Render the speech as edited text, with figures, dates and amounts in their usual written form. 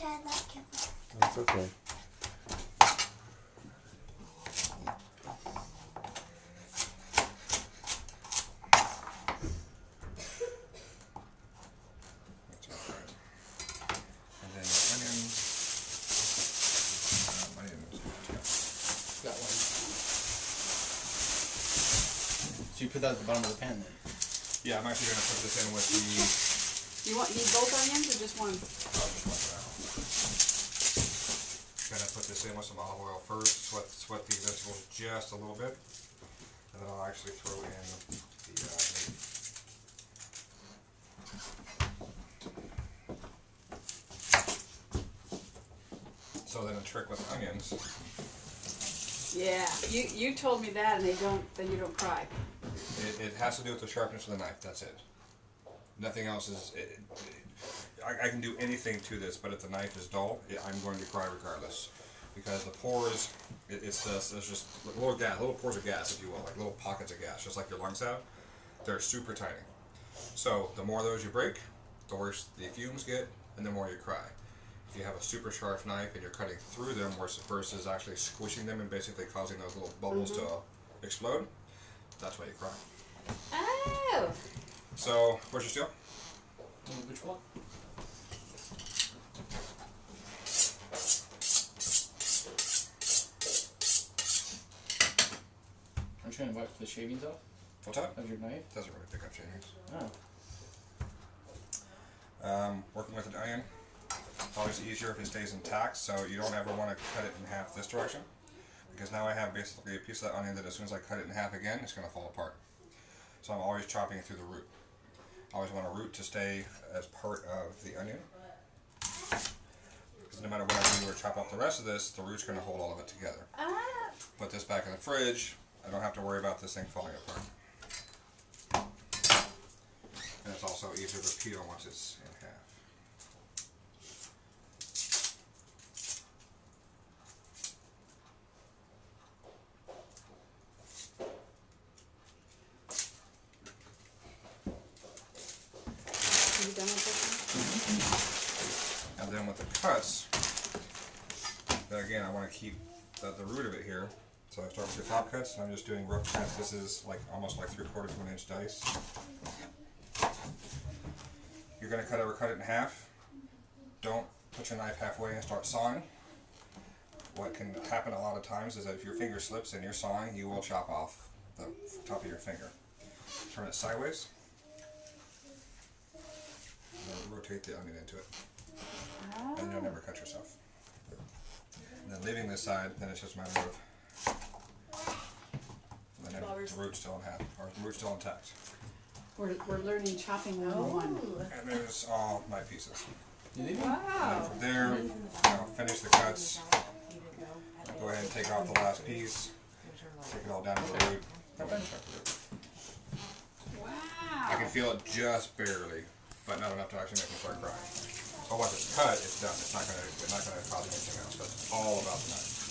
had that camera. That's okay. So you put that at the bottom of the pan then? Yeah, I'm actually going to put this in with the... Need both onions or just one? Oh, just one for now. Going to put this in with some olive oil first, sweat these vegetables just a little bit, and then I'll actually throw in the meat. So then a trick with onions. Yeah, you told me that, and then you don't cry. It has to do with the sharpness of the knife. That's it. Nothing else is. I can do anything to this, but if the knife is dull, I'm going to cry regardless, because the pores. There's just little pores of gas, if you will, like little pockets of gas, just like your lungs have. They're super tiny. So the more of those you break, the worse the fumes get, and the more you cry. If you have a super sharp knife and you're cutting through them versus actually squishing them and basically causing those little bubbles to explode, that's why you cry. Oh! So, where's your steel? Which one? I'm trying to wipe the shavings off. What's that? Of your knife? Doesn't really pick up shavings. Oh. Working with an onion, it's always easier if it stays intact, so you don't ever want to cut it in half this direction, because now I have basically a piece of that onion that as soon as I cut it in half again, it's going to fall apart. So I'm always chopping it through the root. I always want a root to stay as part of the onion, because no matter what I do or chop up the rest of this, the root's going to hold all of it together. Put this back in the fridge, I don't have to worry about this thing falling apart. And it's also easier to peel once it's in half. Are you done with this one? And then with the cuts, then again I want to keep the root of it here. So I start with the top cuts, and I'm just doing rough cuts. This is like almost like 3/4 of an inch dice. You're going to cut it in half. Don't put your knife halfway and start sawing. What can happen a lot of times is that if your finger slips and you're sawing, you will chop off the top of your finger. Turn it sideways. And then rotate the onion into it. And you'll never cut yourself. And then leaving this side, then it's just a matter of the root's still in half, or the root's still intact. We're learning chopping 101. And there's all my pieces. Wow. And from there, I'll finish the cuts. Go ahead and take off the last piece. Take it all down to the root. Go ahead and check the root. Wow. I can feel it just barely, but not enough to actually make me start crying. So once it's cut, it's done. It's not gonna cause anything else. But it's all about the knife.